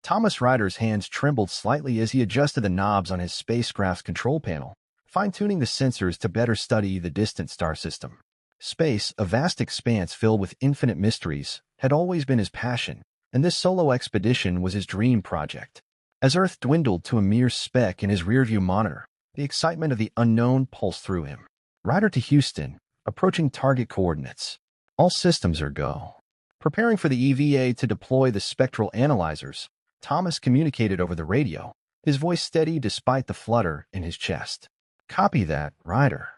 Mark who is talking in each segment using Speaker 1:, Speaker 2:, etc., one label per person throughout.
Speaker 1: Thomas Ryder's hands trembled slightly as he adjusted the knobs on his spacecraft's control panel, fine-tuning the sensors to better study the distant star system. Space, a vast expanse filled with infinite mysteries, had always been his passion, and this solo expedition was his dream project. As Earth dwindled to a mere speck in his rearview monitor, the excitement of the unknown pulsed through him. Ryder to Houston, approaching target coordinates. All systems are go. Preparing for the EVA to deploy the spectral analyzers, Thomas communicated over the radio, his voice steady despite the flutter in his chest. Copy that, Ryder.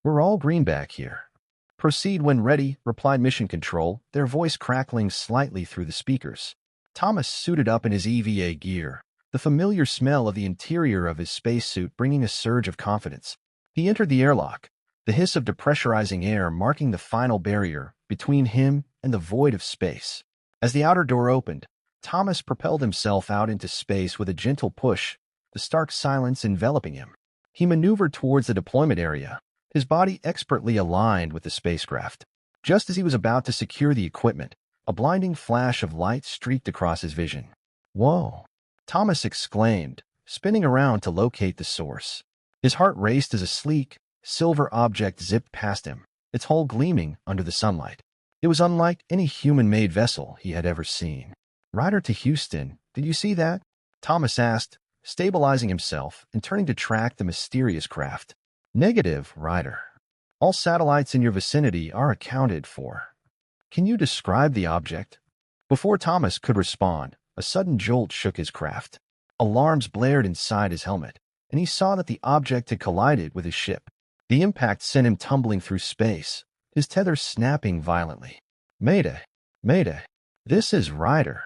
Speaker 1: We're all green back here. Proceed when ready, replied Mission Control, their voice crackling slightly through the speakers. Thomas suited up in his EVA gear, the familiar smell of the interior of his spacesuit bringing a surge of confidence. He entered the airlock, the hiss of depressurizing air marking the final barrier between him and the void of space. As the outer door opened, Thomas propelled himself out into space with a gentle push, the stark silence enveloping him. He maneuvered towards the deployment area, his body expertly aligned with the spacecraft. Just as he was about to secure the equipment, a blinding flash of light streaked across his vision. Whoa! Thomas exclaimed, spinning around to locate the source. His heart raced as a sleek, silver object zipped past him, its hull gleaming under the sunlight. It was unlike any human-made vessel he had ever seen. Ryder to Houston, did you see that? Thomas asked, stabilizing himself and turning to track the mysterious craft. Negative, Ryder. All satellites in your vicinity are accounted for. Can you describe the object? Before Thomas could respond, a sudden jolt shook his craft. Alarms blared inside his helmet, and he saw that the object had collided with his ship. The impact sent him tumbling through space, his tether snapping violently. Mayday! Mayday! This is Ryder.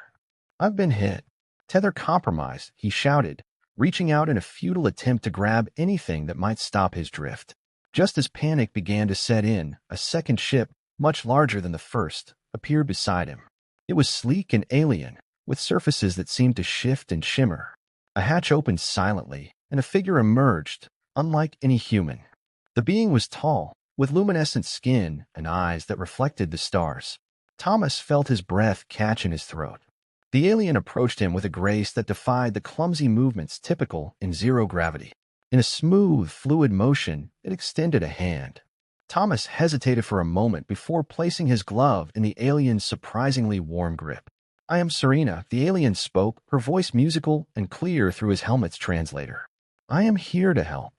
Speaker 1: I've been hit. Tether compromised, he shouted, reaching out in a futile attempt to grab anything that might stop his drift. Just as panic began to set in, a second ship, much larger than the first, appeared beside him. It was sleek and alien, with surfaces that seemed to shift and shimmer. A hatch opened silently, and a figure emerged, unlike any human. The being was tall, with luminescent skin and eyes that reflected the stars. Thomas felt his breath catch in his throat. The alien approached him with a grace that defied the clumsy movements typical in zero gravity. In a smooth, fluid motion, it extended a hand. Thomas hesitated for a moment before placing his glove in the alien's surprisingly warm grip. I am Serena, the alien spoke, her voice musical and clear through his helmet's translator. I am here to help.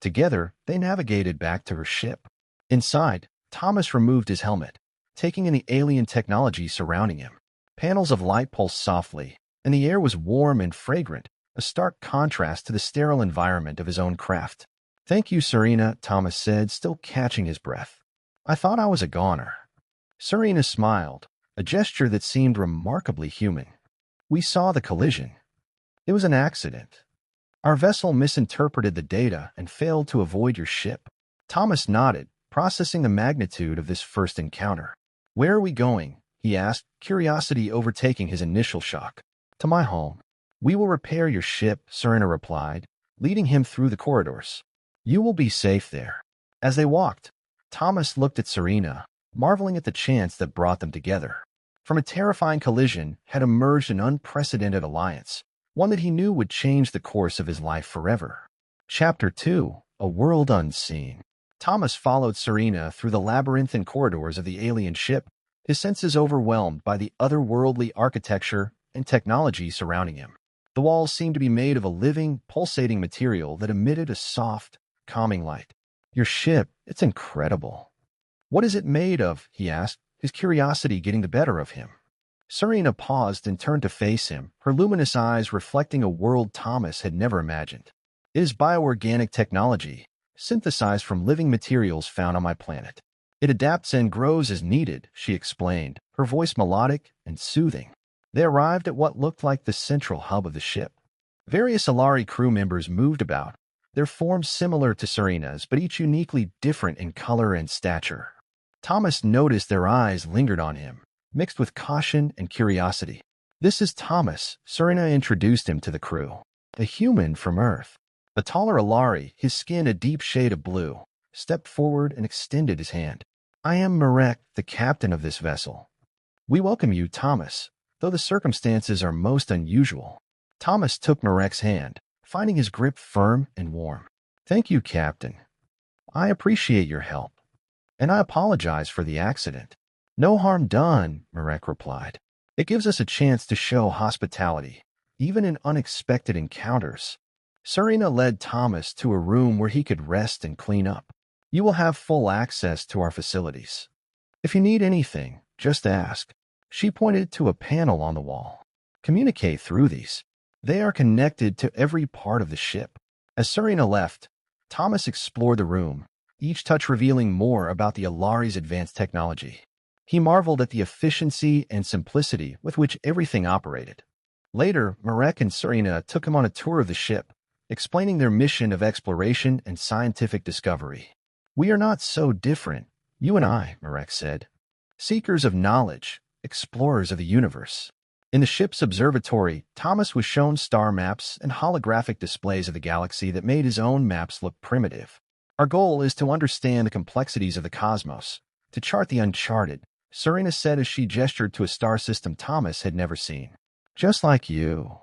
Speaker 1: Together, they navigated back to her ship. Inside, Thomas removed his helmet, taking in the alien technology surrounding him. Panels of light pulsed softly, and the air was warm and fragrant, a stark contrast to the sterile environment of his own craft. Thank you, Serena, Thomas said, still catching his breath. I thought I was a goner. Serena smiled, a gesture that seemed remarkably human. We saw the collision. It was an accident. Our vessel misinterpreted the data and failed to avoid your ship. Thomas nodded, processing the magnitude of this first encounter. Where are we going? He asked, curiosity overtaking his initial shock. To my home. We will repair your ship, Serena replied, leading him through the corridors. You will be safe there. As they walked, Thomas looked at Serena, marveling at the chance that brought them together. From a terrifying collision had emerged an unprecedented alliance, one that he knew would change the course of his life forever. Chapter 2: A World Unseen. Thomas followed Serena through the labyrinthine corridors of the alien ship, his senses overwhelmed by the otherworldly architecture and technology surrounding him. The walls seemed to be made of a living, pulsating material that emitted a soft, calming light. Your ship, it's incredible. What is it made of? He asked, his curiosity getting the better of him. Serena paused and turned to face him, her luminous eyes reflecting a world Thomas had never imagined. It is bioorganic technology, synthesized from living materials found on my planet. It adapts and grows as needed, she explained, her voice melodic and soothing. They arrived at what looked like the central hub of the ship. Various Alari crew members moved about, their forms similar to Serena's, but each uniquely different in color and stature. Thomas noticed their eyes lingered on him, mixed with caution and curiosity. This is Thomas, Serena introduced him to the crew. A human from Earth. The taller Alari, his skin a deep shade of blue, stepped forward and extended his hand. I am Marek, the captain of this vessel. We welcome you, Thomas. though the circumstances are most unusual. Thomas took Marek's hand, finding his grip firm and warm. "Thank you, Captain. I appreciate your help, and I apologize for the accident." "No harm done," Marek replied. "It gives us a chance to show hospitality, even in unexpected encounters." Serena led Thomas to a room where he could rest and clean up. "You will have full access to our facilities. If you need anything, just ask." She pointed to a panel on the wall. "Communicate through these. They are connected to every part of the ship." As Serena left, Thomas explored the room, each touch revealing more about the ALIENS's advanced technology. He marveled at the efficiency and simplicity with which everything operated. Later, Marek and Serena took him on a tour of the ship, explaining their mission of exploration and scientific discovery. "We are not so different, you and I," Marek said. "Seekers of knowledge, explorers of the universe." In the ship's observatory, Thomas was shown star maps and holographic displays of the galaxy that made his own maps look primitive. "Our goal is to understand the complexities of the cosmos, to chart the uncharted," Serena said as she gestured to a star system Thomas had never seen. "Just like you."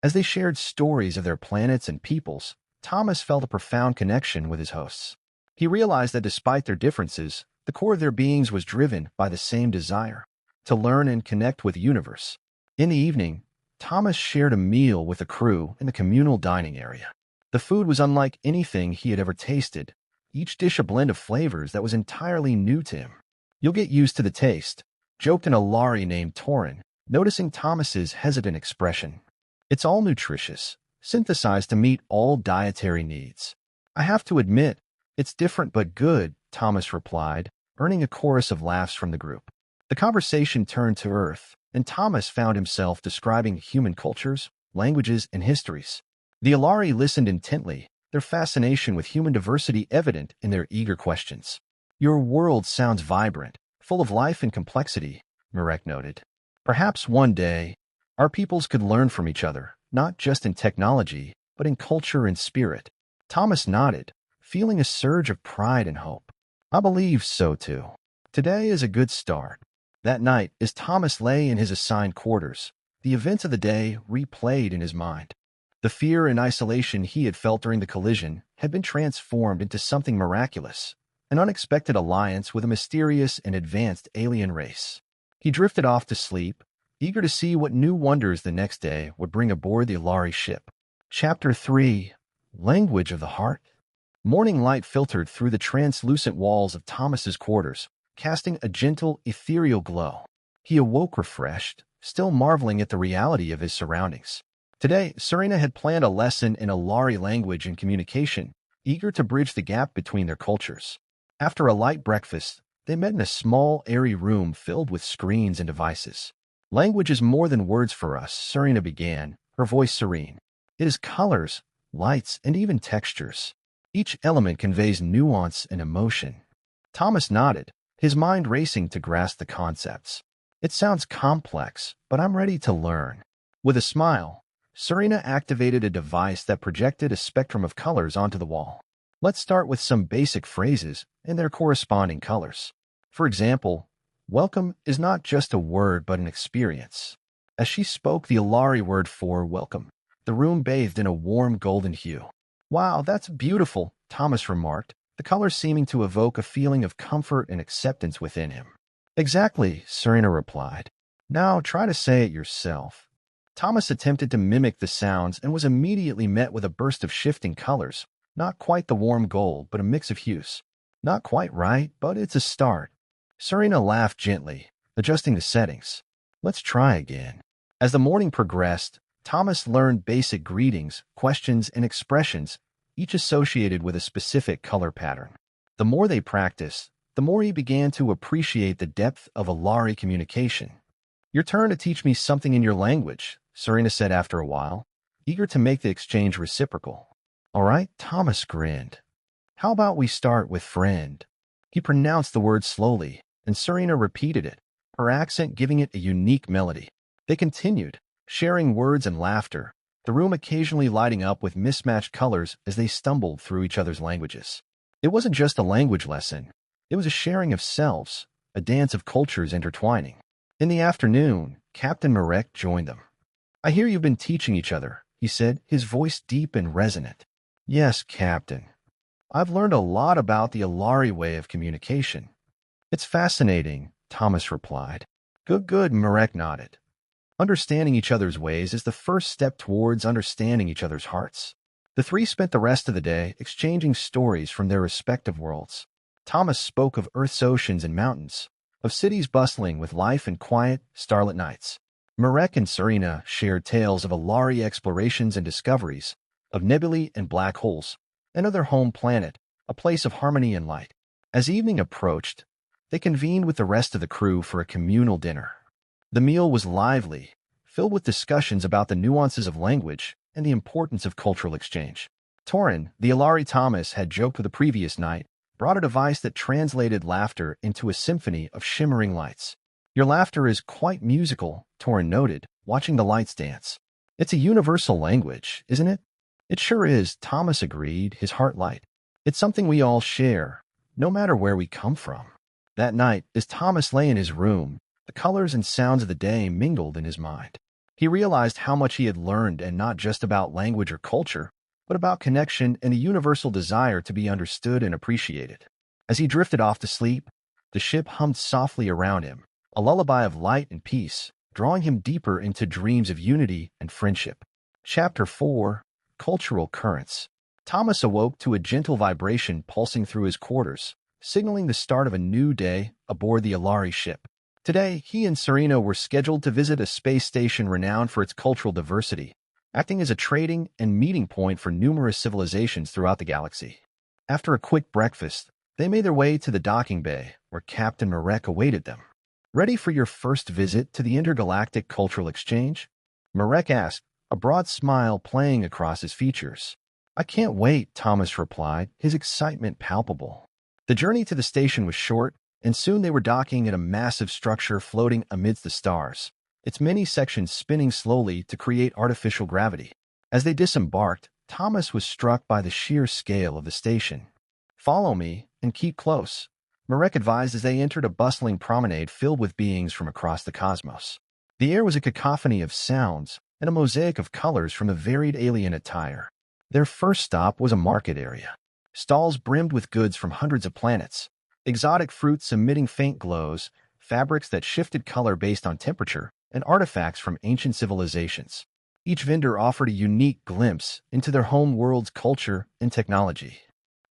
Speaker 1: As they shared stories of their planets and peoples, Thomas felt a profound connection with his hosts. He realized that despite their differences, the core of their beings was driven by the same desire to learn and connect with the universe. In the evening, Thomas shared a meal with the crew in the communal dining area. The food was unlike anything he had ever tasted, each dish a blend of flavors that was entirely new to him. "You'll get used to the taste," joked an Alari named Torin, noticing Thomas's hesitant expression. "It's all nutritious, synthesized to meet all dietary needs." "I have to admit, it's different but good," Thomas replied, earning a chorus of laughs from the group. The conversation turned to Earth, and Thomas found himself describing human cultures, languages, and histories. The Alari listened intently, their fascination with human diversity evident in their eager questions. "Your world sounds vibrant, full of life and complexity," Marek noted. "Perhaps one day, our peoples could learn from each other, not just in technology, but in culture and spirit." Thomas nodded, feeling a surge of pride and hope. "I believe so too. Today is a good start." That night, as Thomas lay in his assigned quarters, the events of the day replayed in his mind. The fear and isolation he had felt during the collision had been transformed into something miraculous, an unexpected alliance with a mysterious and advanced alien race. He drifted off to sleep, eager to see what new wonders the next day would bring aboard the Alari ship. Chapter 3: Language of the Heart. Morning light filtered through the translucent walls of Thomas's quarters, casting a gentle, ethereal glow. He awoke refreshed, still marveling at the reality of his surroundings. Today, Serena had planned a lesson in Alari language and communication, eager to bridge the gap between their cultures. After a light breakfast, they met in a small, airy room filled with screens and devices. "Language is more than words for us," Serena began, her voice serene. "It is colors, lights, and even textures. Each element conveys nuance and emotion." Thomas nodded, his mind racing to grasp the concepts. "It sounds complex, but I'm ready to learn." With a smile, Serena activated a device that projected a spectrum of colors onto the wall. "Let's start with some basic phrases and their corresponding colors. For example, welcome is not just a word but an experience." As she spoke the Alari word for welcome, the room bathed in a warm golden hue. "Wow, that's beautiful," Thomas remarked, the color seeming to evoke a feeling of comfort and acceptance within him. "Exactly," Serena replied. "Now try to say it yourself." Thomas attempted to mimic the sounds and was immediately met with a burst of shifting colors, not quite the warm gold, but a mix of hues. "Not quite right, but it's a start." Serena laughed gently, adjusting the settings. "Let's try again." As the morning progressed, Thomas learned basic greetings, questions, and expressions, each associated with a specific color pattern. The more they practiced, the more he began to appreciate the depth of Alari communication. "Your turn to teach me something in your language," Serena said after a while, eager to make the exchange reciprocal. "All right," Thomas grinned. "How about we start with friend?" He pronounced the word slowly, and Serena repeated it, her accent giving it a unique melody. They continued, sharing words and laughter, the room occasionally lighting up with mismatched colors as they stumbled through each other's languages. It wasn't just a language lesson. It was a sharing of selves, a dance of cultures intertwining. In the afternoon, Captain Marek joined them. "I hear you've been teaching each other," he said, his voice deep and resonant. "Yes, Captain. I've learned a lot about the Alari way of communication." "It's fascinating," Thomas replied. "Good, good," Marek nodded. Understanding each other's ways is the first step towards understanding each other's hearts. The three spent the rest of the day exchanging stories from their respective worlds. Thomas spoke of Earth's oceans and mountains, of cities bustling with life and quiet, starlit nights. Marek and Serena shared tales of Alari explorations and discoveries, of nebulae and black holes, and of their home planet, a place of harmony and light. As evening approached, they convened with the rest of the crew for a communal dinner. The meal was lively, filled with discussions about the nuances of language and the importance of cultural exchange. Torin, the Alari Thomas had joked with the previous night, brought a device that translated laughter into a symphony of shimmering lights. "Your laughter is quite musical," Torin noted, watching the lights dance. "It's a universal language, isn't it?" "It sure is," Thomas agreed, his heart light. "It's something we all share, no matter where we come from." That night, as Thomas lay in his room, the colors and sounds of the day mingled in his mind. He realized how much he had learned, and not just about language or culture, but about connection and a universal desire to be understood and appreciated. As he drifted off to sleep, the ship hummed softly around him, a lullaby of light and peace, drawing him deeper into dreams of unity and friendship. Chapter 4: Cultural Currents. Thomas awoke to a gentle vibration pulsing through his quarters, signaling the start of a new day aboard the Alari ship. Today, he and Serena were scheduled to visit a space station renowned for its cultural diversity, acting as a trading and meeting point for numerous civilizations throughout the galaxy. After a quick breakfast, they made their way to the docking bay, where Captain Marek awaited them. "Ready for your first visit to the intergalactic cultural exchange?" Marek asked, a broad smile playing across his features. "I can't wait," Thomas replied, his excitement palpable. The journey to the station was short, and soon they were docking at a massive structure floating amidst the stars, its many sections spinning slowly to create artificial gravity. As they disembarked, Thomas was struck by the sheer scale of the station. "Follow me, and keep close," Marek advised as they entered a bustling promenade filled with beings from across the cosmos. The air was a cacophony of sounds and a mosaic of colors from a varied alien attire. Their first stop was a market area. Stalls brimmed with goods from hundreds of planets, exotic fruits emitting faint glows, fabrics that shifted color based on temperature, and artifacts from ancient civilizations. Each vendor offered a unique glimpse into their home world's culture and technology.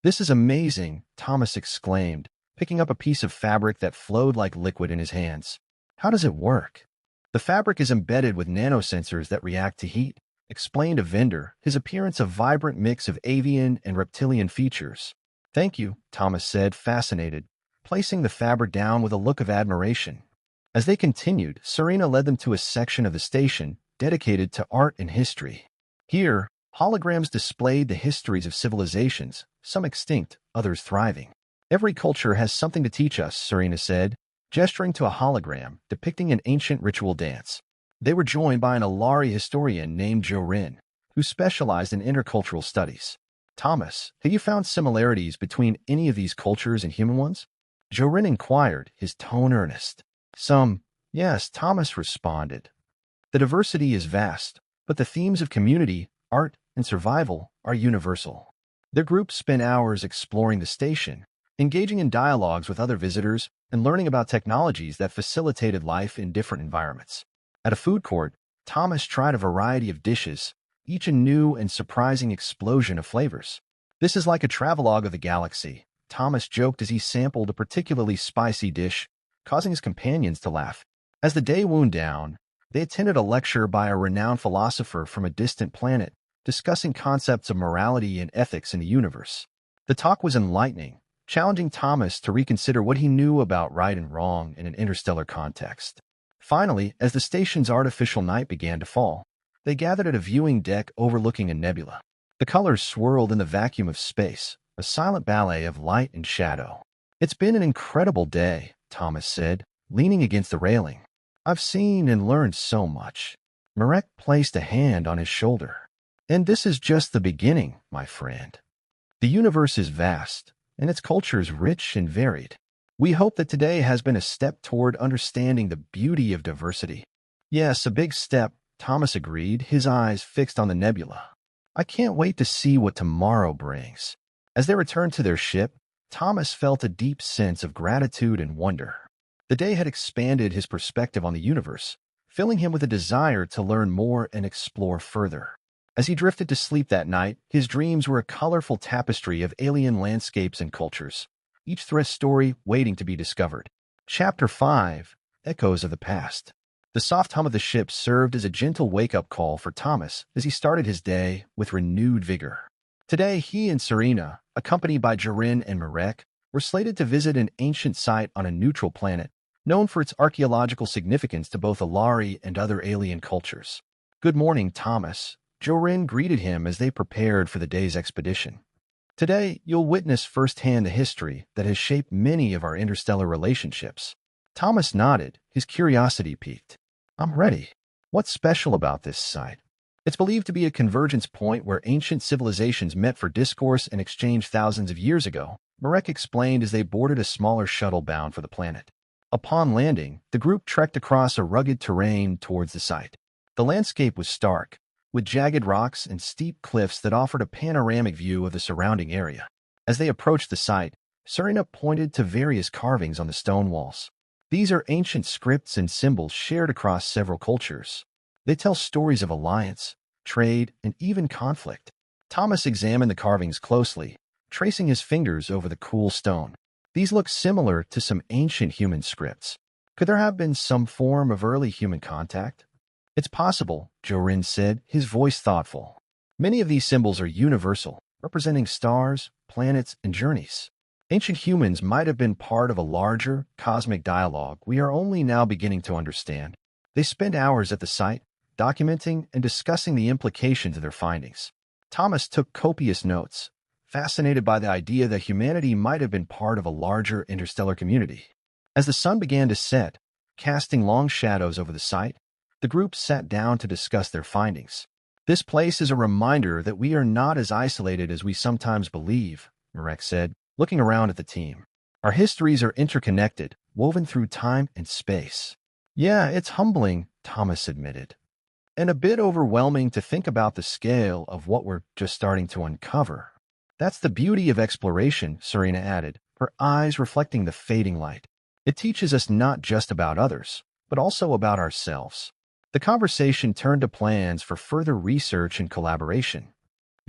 Speaker 1: "This is amazing," Thomas exclaimed, picking up a piece of fabric that flowed like liquid in his hands. "How does it work?" "The fabric is embedded with nanosensors that react to heat," explained a vendor, his appearance a vibrant mix of avian and reptilian features. "Thank you," Thomas said, fascinated, placing the fabric down with a look of admiration. As they continued, Serena led them to a section of the station dedicated to art and history. Here, holograms displayed the histories of civilizations, some extinct, others thriving. "Every culture has something to teach us," Serena said, gesturing to a hologram depicting an ancient ritual dance. They were joined by an Alari historian named Jorin, who specialized in intercultural studies. "Thomas, have you found similarities between any of these cultures and human ones?" Jorin inquired, his tone earnest. "Some, yes," Thomas responded. "The diversity is vast, but the themes of community, art, and survival are universal." Their group spent hours exploring the station, engaging in dialogues with other visitors and learning about technologies that facilitated life in different environments. At a food court, Thomas tried a variety of dishes, each a new and surprising explosion of flavors. "This is like a travelogue of the galaxy," Thomas joked as he sampled a particularly spicy dish, causing his companions to laugh. As the day wound down, they attended a lecture by a renowned philosopher from a distant planet, discussing concepts of morality and ethics in the universe. The talk was enlightening, challenging Thomas to reconsider what he knew about right and wrong in an interstellar context. Finally, as the station's artificial night began to fall, they gathered at a viewing deck overlooking a nebula. The colors swirled in the vacuum of space, a silent ballet of light and shadow. "It's been an incredible day," Thomas said, leaning against the railing. "I've seen and learned so much." Marek placed a hand on his shoulder. "And this is just the beginning, my friend. The universe is vast, and its cultures rich and varied. We hope that today has been a step toward understanding the beauty of diversity." Yes, a big step, Thomas agreed, his eyes fixed on the nebula. I can't wait to see what tomorrow brings. As they returned to their ship, Thomas felt a deep sense of gratitude and wonder. The day had expanded his perspective on the universe, filling him with a desire to learn more and explore further. As he drifted to sleep that night, his dreams were a colorful tapestry of alien landscapes and cultures, each thread story waiting to be discovered. Chapter 5: Echoes of the Past. The soft hum of the ship served as a gentle wake-up call for Thomas as he started his day with renewed vigor. Today, he and Serena, accompanied by Jorin and Marek, were slated to visit an ancient site on a neutral planet, known for its archaeological significance to both Alari and other alien cultures. "Good morning, Thomas." Jorin greeted him as they prepared for the day's expedition. "Today, you'll witness firsthand the history that has shaped many of our interstellar relationships." Thomas nodded, his curiosity piqued. "I'm ready. What's special about this site?" "It's believed to be a convergence point where ancient civilizations met for discourse and exchange thousands of years ago," Marek explained as they boarded a smaller shuttle bound for the planet. Upon landing, the group trekked across a rugged terrain towards the site. The landscape was stark, with jagged rocks and steep cliffs that offered a panoramic view of the surrounding area. As they approached the site, Serena pointed to various carvings on the stone walls. These are ancient scripts and symbols shared across several cultures. They tell stories of alliance, trade, and even conflict. Thomas examined the carvings closely, tracing his fingers over the cool stone. These look similar to some ancient human scripts. Could there have been some form of early human contact? "It's possible," Jorin said, his voice thoughtful. "Many of these symbols are universal, representing stars, planets, and journeys. Ancient humans might have been part of a larger, cosmic dialogue we are only now beginning to understand." They spent hours at the site, documenting and discussing the implications of their findings. Thomas took copious notes, fascinated by the idea that humanity might have been part of a larger interstellar community. As the sun began to set, casting long shadows over the site, the group sat down to discuss their findings. "This place is a reminder that we are not as isolated as we sometimes believe," Marek said, looking around at the team. "Our histories are interconnected, woven through time and space." "Yeah, it's humbling," Thomas admitted. "And a bit overwhelming to think about the scale of what we're just starting to uncover." "That's the beauty of exploration," Serena added, her eyes reflecting the fading light. "It teaches us not just about others, but also about ourselves." The conversation turned to plans for further research and collaboration.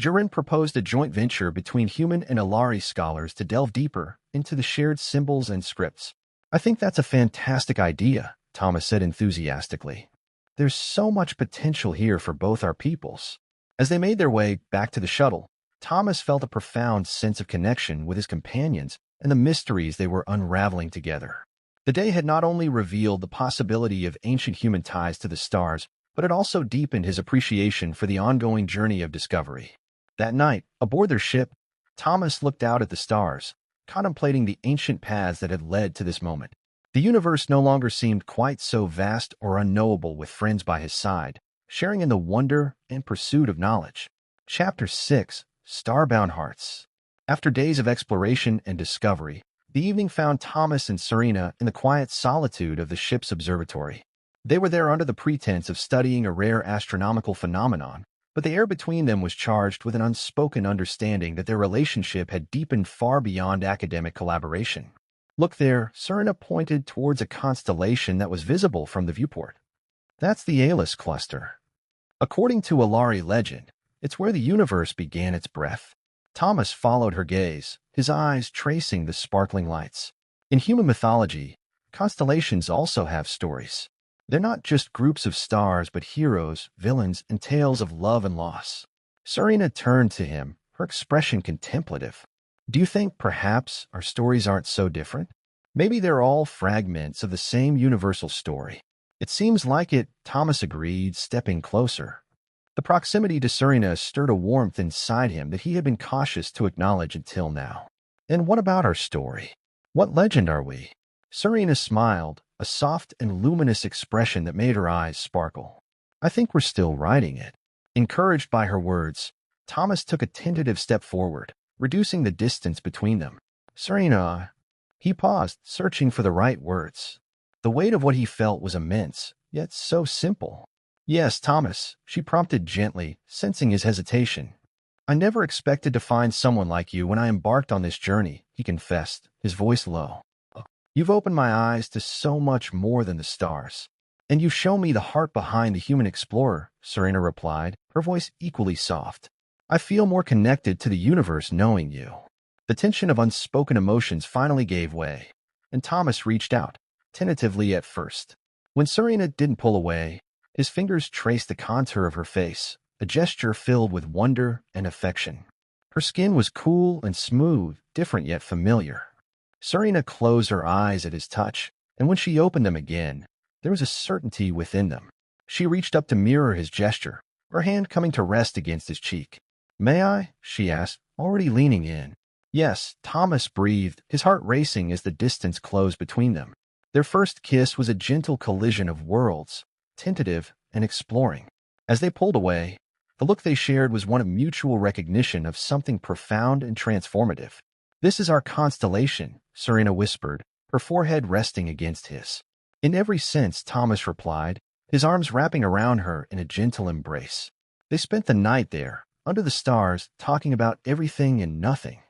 Speaker 1: Jorin proposed a joint venture between human and Alari scholars to delve deeper into the shared symbols and scripts. "I think that's a fantastic idea," Thomas said enthusiastically. "There's so much potential here for both our peoples." As they made their way back to the shuttle, Thomas felt a profound sense of connection with his companions and the mysteries they were unraveling together. The day had not only revealed the possibility of ancient human ties to the stars, but it also deepened his appreciation for the ongoing journey of discovery. That night, aboard their ship, Thomas looked out at the stars, contemplating the ancient paths that had led to this moment. The universe no longer seemed quite so vast or unknowable with friends by his side, sharing in the wonder and pursuit of knowledge. Chapter 6: Starbound Hearts. After days of exploration and discovery, the evening found Thomas and Serena in the quiet solitude of the ship's observatory. They were there under the pretense of studying a rare astronomical phenomenon, but the air between them was charged with an unspoken understanding that their relationship had deepened far beyond academic collaboration. "Look there," Serena pointed towards a constellation that was visible from the viewport. "That's the ALIENS cluster. According to Alari legend, it's where the universe began its breath." Thomas followed her gaze, his eyes tracing the sparkling lights. In human mythology, constellations also have stories. They're not just groups of stars, but heroes, villains, and tales of love and loss. Serena turned to him, her expression contemplative. "Do you think perhaps our stories aren't so different? Maybe they're all fragments of the same universal story." "It seems like it," Thomas agreed, stepping closer. The proximity to Serena stirred a warmth inside him that he had been cautious to acknowledge until now. "And what about our story? What legend are we?" Serena smiled, a soft and luminous expression that made her eyes sparkle. "I think we're still writing it." Encouraged by her words, Thomas took a tentative step forward, reducing the distance between them. "Serena..." He paused, searching for the right words. The weight of what he felt was immense, yet so simple. Yes, Thomas, she prompted gently, sensing his hesitation. I never expected to find someone like you when I embarked on this journey, he confessed, his voice low. You've opened my eyes to so much more than the stars. And you've shown me the heart behind the human explorer, Serena replied, her voice equally soft. I feel more connected to the universe knowing you. The tension of unspoken emotions finally gave way, and Thomas reached out, tentatively at first. When Serena didn't pull away, his fingers traced the contour of her face, a gesture filled with wonder and affection. Her skin was cool and smooth, different yet familiar. Serena closed her eyes at his touch, and when she opened them again, there was a certainty within them. She reached up to mirror his gesture, her hand coming to rest against his cheek. May I? She asked, already leaning in. Yes, Thomas breathed, his heart racing as the distance closed between them. Their first kiss was a gentle collision of worlds, tentative and exploring. As they pulled away, the look they shared was one of mutual recognition of something profound and transformative. This is our constellation, Serena whispered, her forehead resting against his. In every sense, Thomas replied, his arms wrapping around her in a gentle embrace. They spent the night there, under the stars, talking about everything and nothing.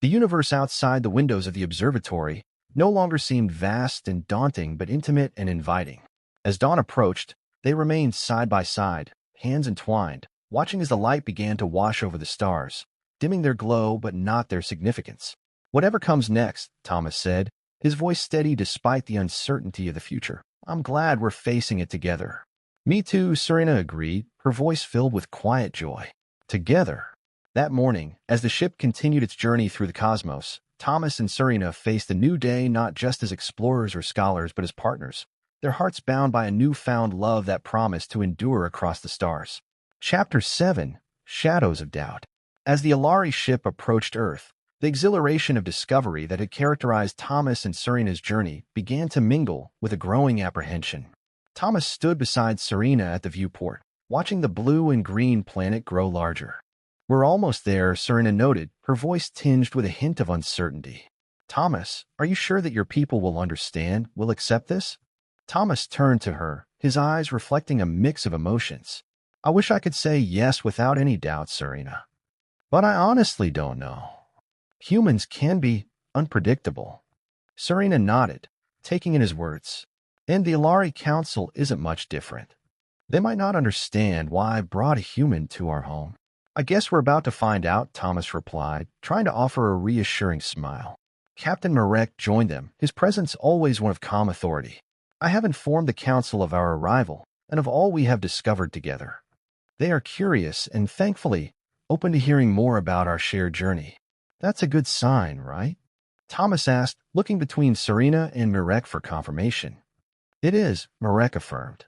Speaker 1: The universe outside the windows of the observatory no longer seemed vast and daunting but intimate and inviting. As dawn approached, they remained side by side, hands entwined, watching as the light began to wash over the stars, dimming their glow but not their significance. Whatever comes next, Thomas said, his voice steady despite the uncertainty of the future. I'm glad we're facing it together. Me too, Serena agreed, her voice filled with quiet joy. Together. That morning, as the ship continued its journey through the cosmos, Thomas and Serena faced a new day not just as explorers or scholars but as partners, their hearts bound by a newfound love that promised to endure across the stars. Chapter 7, Shadows of Doubt. As the Alari ship approached Earth, the exhilaration of discovery that had characterized Thomas and Serena's journey began to mingle with a growing apprehension. Thomas stood beside Serena at the viewport, watching the blue and green planet grow larger. We're almost there, Serena noted, her voice tinged with a hint of uncertainty. Thomas, are you sure that your people will understand, will accept this? Thomas turned to her, his eyes reflecting a mix of emotions. I wish I could say yes without any doubt, Serena. But I honestly don't know. Humans can be unpredictable. Serena nodded, taking in his words. And the Alari Council isn't much different. They might not understand why I brought a human to our home. I guess we're about to find out, Thomas replied, trying to offer a reassuring smile. Captain Marek joined them, his presence always one of calm authority. I have informed the Council of our arrival and of all we have discovered together. They are curious and, thankfully, open to hearing more about our shared journey. That's a good sign, right? Thomas asked, looking between Serena and Marek for confirmation. It is, Marek affirmed.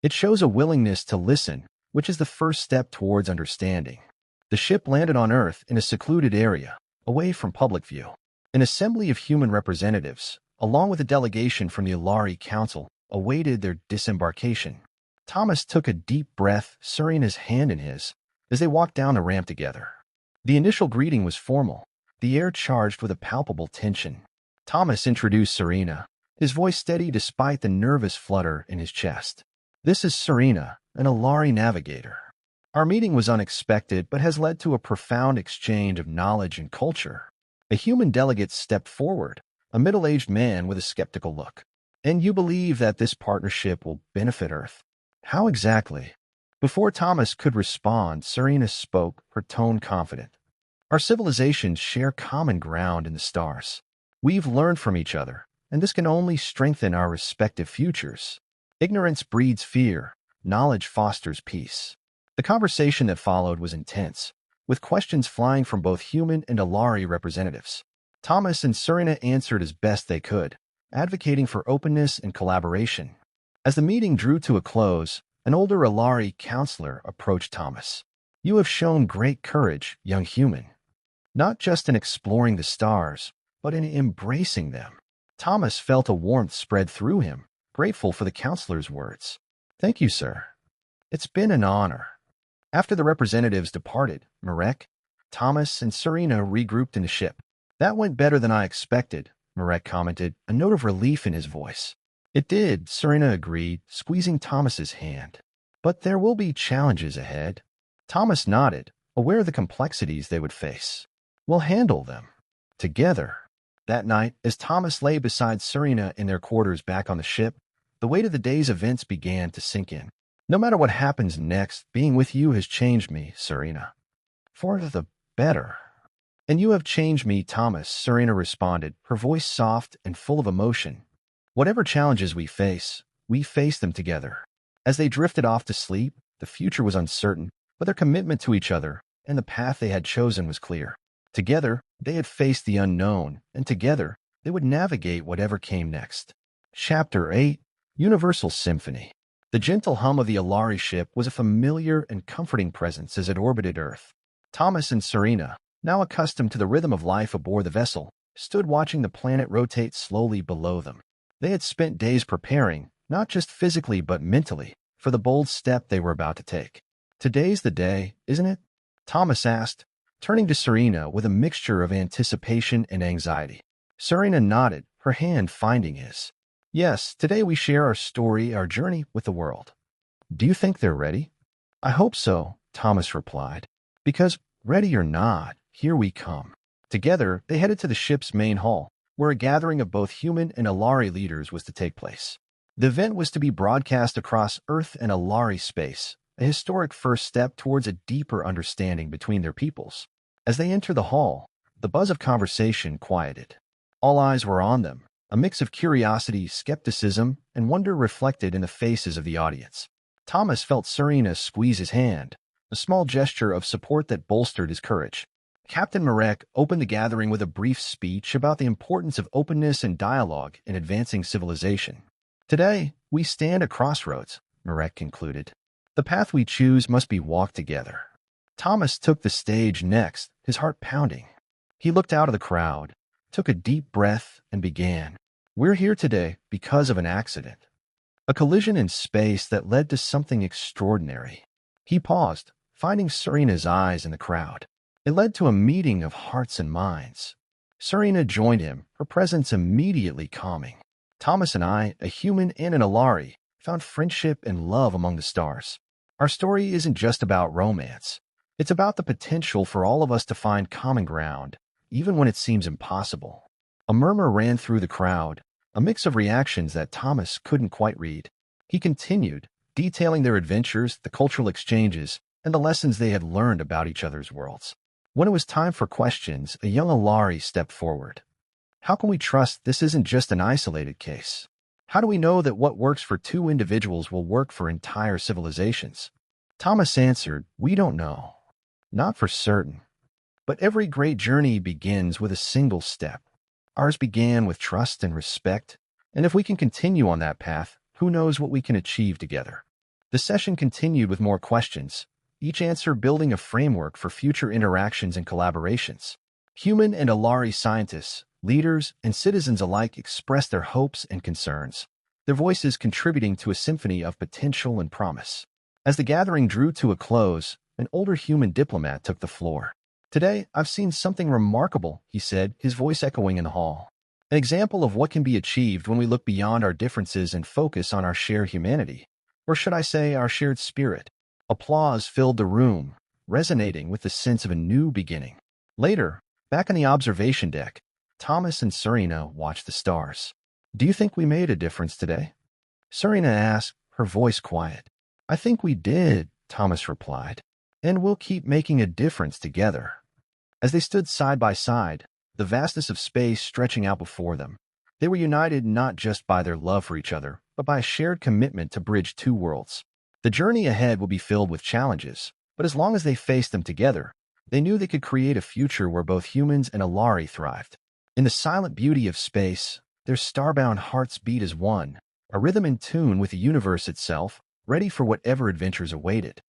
Speaker 1: It shows a willingness to listen, which is the first step towards understanding. The ship landed on Earth in a secluded area, away from public view. An assembly of human representatives, along with a delegation from the Alari Council, awaited their disembarkation. Thomas took a deep breath, Serena's hand in his, as they walked down the ramp together. The initial greeting was formal, the air charged with a palpable tension. Thomas introduced Serena, his voice steady despite the nervous flutter in his chest. This is Serena, an Alari navigator. Our meeting was unexpected but has led to a profound exchange of knowledge and culture. A human delegate stepped forward, a middle-aged man with a skeptical look. And you believe that this partnership will benefit Earth? How exactly? Before Thomas could respond, Serena spoke, her tone confident. Our civilizations share common ground in the stars. We've learned from each other, and this can only strengthen our respective futures. Ignorance breeds fear, knowledge fosters peace. The conversation that followed was intense, with questions flying from both human and Alari representatives. Thomas and Serena answered as best they could, advocating for openness and collaboration. As the meeting drew to a close, an older Alari counselor approached Thomas. You have shown great courage, young human. Not just in exploring the stars, but in embracing them. Thomas felt a warmth spread through him, grateful for the counselor's words. Thank you, sir. It's been an honor. After the representatives departed, Marek, Thomas, and Serena regrouped in the ship. That went better than I expected, Marek commented, a note of relief in his voice. It did, Serena agreed, squeezing Thomas's hand. But there will be challenges ahead. Thomas nodded, aware of the complexities they would face. We'll handle them. Together. That night, as Thomas lay beside Serena in their quarters back on the ship, the weight of the day's events began to sink in. No matter what happens next, being with you has changed me, Serena. For the better. And you have changed me, Thomas, Serena responded, her voice soft and full of emotion. Whatever challenges we face them together. As they drifted off to sleep, the future was uncertain, but their commitment to each other and the path they had chosen was clear. Together, they had faced the unknown, and together, they would navigate whatever came next. Chapter 8, Universal Symphony. The gentle hum of the Alari ship was a familiar and comforting presence as it orbited Earth. Thomas and Serena, now accustomed to the rhythm of life aboard the vessel, stood watching the planet rotate slowly below them. They had spent days preparing, not just physically but mentally, for the bold step they were about to take. Today's the day, isn't it? Thomas asked, turning to Serena with a mixture of anticipation and anxiety. Serena nodded, her hand finding his. Yes, today we share our story, our journey with the world. Do you think they're ready? I hope so, Thomas replied. Because, ready or not, here we come. Together, they headed to the ship's main hall, where a gathering of both human and Alari leaders was to take place. The event was to be broadcast across Earth and Alari space, a historic first step towards a deeper understanding between their peoples. As they entered the hall, the buzz of conversation quieted. All eyes were on them, a mix of curiosity, skepticism, and wonder reflected in the faces of the audience. Thomas felt Serena squeeze his hand, a small gesture of support that bolstered his courage. Captain Marek opened the gathering with a brief speech about the importance of openness and dialogue in advancing civilization. Today, we stand at crossroads, Marek concluded. The path we choose must be walked together. Thomas took the stage next, his heart pounding. He looked out of the crowd, took a deep breath, and began. We're here today because of an accident. A collision in space that led to something extraordinary. He paused, finding Serena's eyes in the crowd. It led to a meeting of hearts and minds. Serena joined him, her presence immediately calming. Thomas and I, a human and an Alari, found friendship and love among the stars. Our story isn't just about romance. It's about the potential for all of us to find common ground, even when it seems impossible. A murmur ran through the crowd, a mix of reactions that Thomas couldn't quite read. He continued, detailing their adventures, the cultural exchanges, and the lessons they had learned about each other's worlds. When it was time for questions, a young Alari stepped forward. How can we trust this isn't just an isolated case? How do we know that what works for two individuals will work for entire civilizations? Thomas answered, we don't know. Not for certain. But every great journey begins with a single step. Ours began with trust and respect, and if we can continue on that path, who knows what we can achieve together. The session continued with more questions, each answer building a framework for future interactions and collaborations. Human and Alari scientists, leaders, and citizens alike expressed their hopes and concerns, their voices contributing to a symphony of potential and promise. As the gathering drew to a close, an older human diplomat took the floor. Today, I've seen something remarkable, he said, his voice echoing in the hall. An example of what can be achieved when we look beyond our differences and focus on our shared humanity. Or should I say, our shared spirit. Applause filled the room, resonating with the sense of a new beginning. Later, back on the observation deck, Thomas and Serena watched the stars. Do you think we made a difference today? Serena asked, her voice quiet. I think we did, Thomas replied. And we'll keep making a difference together. As they stood side by side, the vastness of space stretching out before them, they were united not just by their love for each other, but by a shared commitment to bridge two worlds. The journey ahead will be filled with challenges, but as long as they faced them together, they knew they could create a future where both humans and Alari thrived. In the silent beauty of space, their starbound hearts beat as one, a rhythm in tune with the universe itself, ready for whatever adventures awaited.